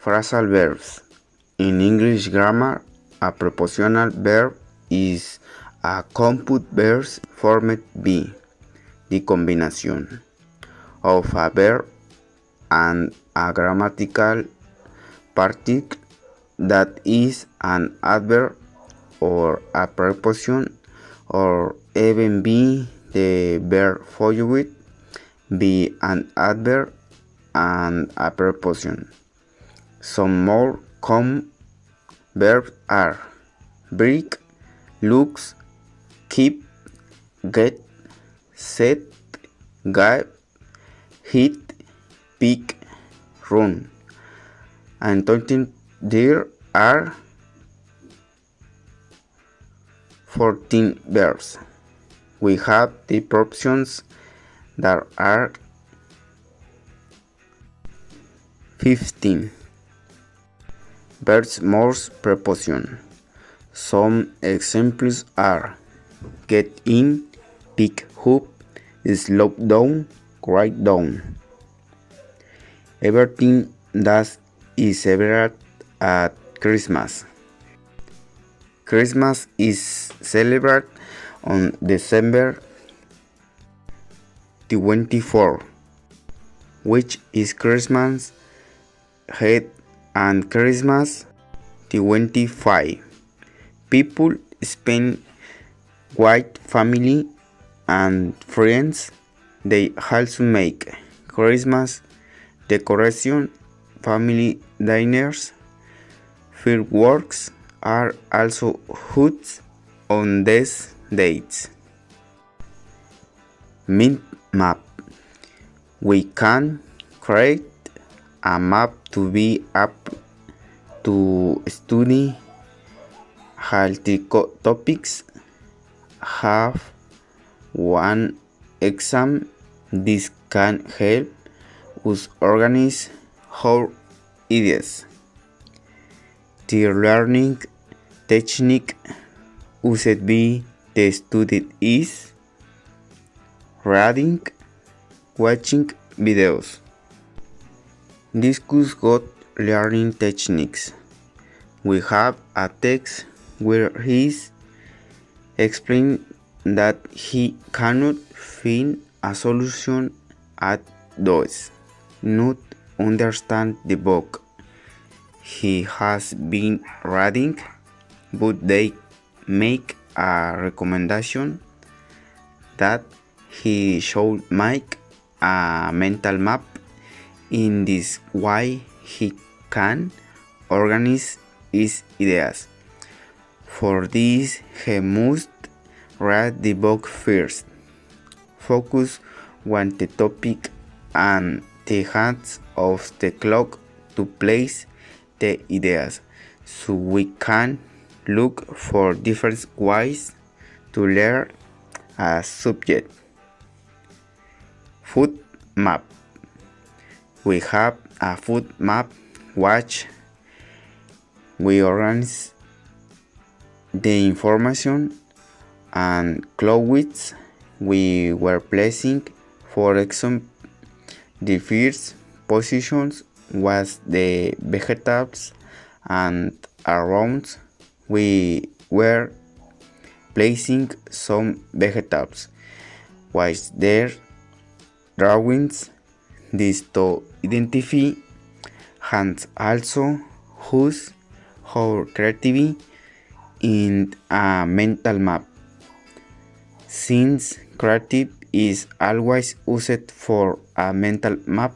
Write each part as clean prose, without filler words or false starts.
Phrasal verbs. In English grammar, a prepositional verb is a compound verb formed by the combination of a verb and a grammatical particle that is an adverb or a preposition, or even be the verb followed by an adverb and a preposition. Some more common verbs are break, looks, keep, get, set, give, hit, pick, run. And total there are 14 verbs. We have the proportions that are 15. Verbs more preposition. Some examples are get in, pick up, slow down, write down. Everything that is celebrated at Christmas. Christmas is celebrated on December 24, which is Christmas Eve and Christmas 25. People spend with family and friends. They also make Christmas decoration, family dinners. Fireworks are also held on these dates. Mind map. We can create a map to be up to study health topics. Have one exam. This can help us organize our ideas. The learning technique used by the student is reading, watching videos. Discuss good learning techniques. We have a text where he explains that he cannot find a solution at does not understand the book he has been reading, but they make a recommendation that he should make a mental map. In this way, he can organize his ideas. For this, he must read the book first, focus on the topic and the hands of the clock to place the ideas, so we can look for different ways to learn a subject. Food map. We have a food map which we organize the information and clothes we were placing. For example, the first positions was the vegetables, and around we were placing some vegetables with their drawings. This to identify and also use our creativity in a mental map. Since creative is always used for a mental map,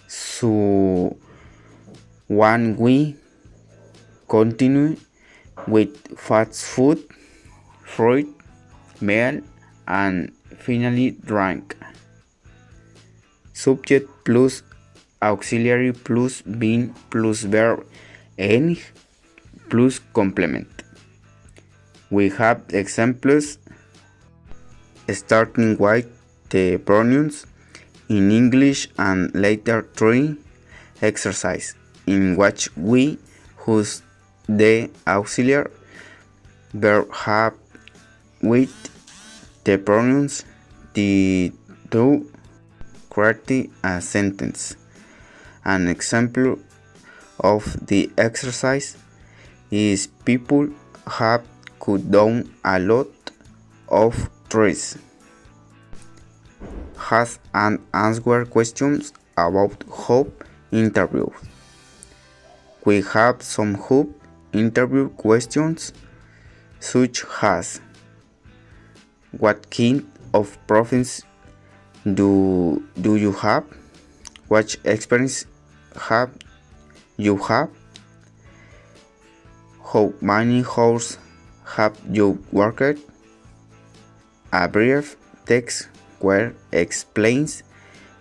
so when we continue with fast food, fruit, meal, and finally drink. Subject plus auxiliary plus being plus verb and plus complement. We have examples starting with the pronouns in English and later 3 exercise in which we use the auxiliary verb have with the pronouns the to create a sentence. An example of the exercise is people have cut down a lot of trees. Has and answer questions about hope interviews. We have some hope interview questions such as what kind of profession do you have? What experience have you have? How many hours have you worked? A brief text where explains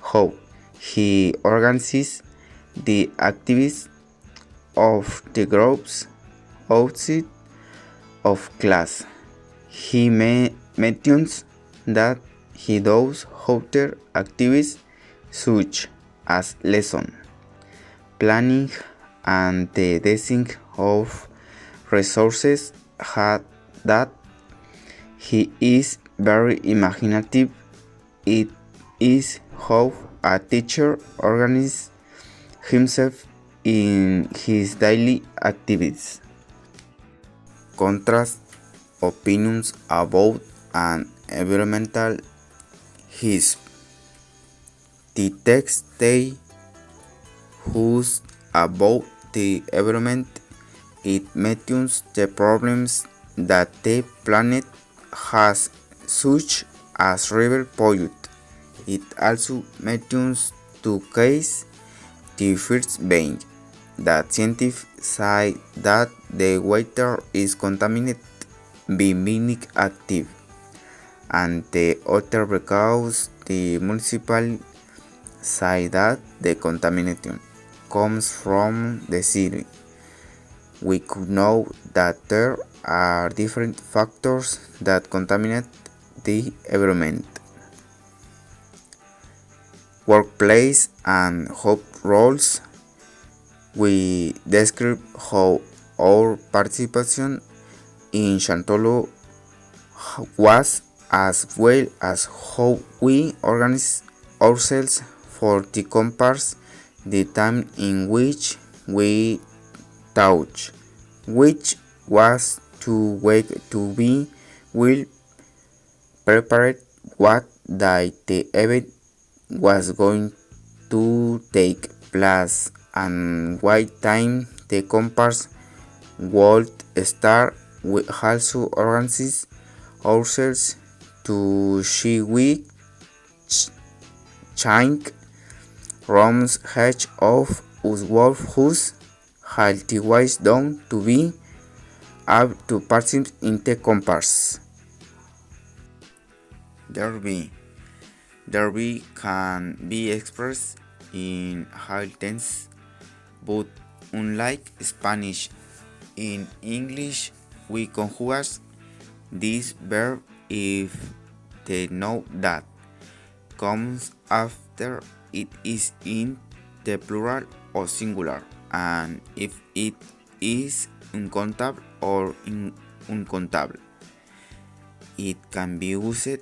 how he organizes the activities of the groups outside of class. He mentions that he does other activities such as lesson planning and the design of resources, that he is very imaginative. It is how a teacher organizes himself in his daily activities. Contrast opinions about an environmental his. The text they who's about the environment. It mentions the problems that the planet has, such as river pollution. It also mentions two cases. The first being that scientists say that the water is contaminated by minic active, and the other because the municipal say that the contamination comes from the city. We could know that there are different factors that contaminate the environment. Workplace and job roles. We describe how our participation in Chantolo was, as well as how we organize ourselves for the compass, the time in which we taught, which was to wake to be well prepared what day the event was going to take place and what time the compass would start. We also organize ourselves to see which change rooms each of us wolf whose healthy ways down to be able to participate in the compass. Derby can be expressed in high tense, but unlike Spanish, in English we conjugate this verb if the noun that comes after it is in the plural or singular, and if it is uncountable or uncountable. It can be used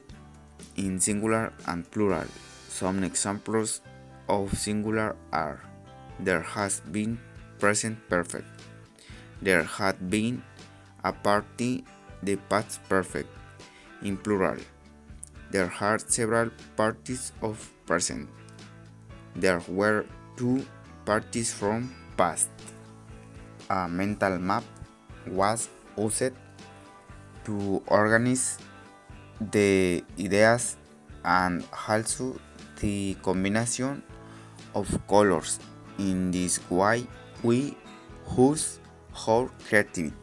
in singular and plural. Some examples of singular are: there has been present perfect, there had been a party, the past perfect. In plural, there are several parties of present, there were two parties from past. A mental map was used to organize the ideas and also the combination of colors. In this way, we use our creativity.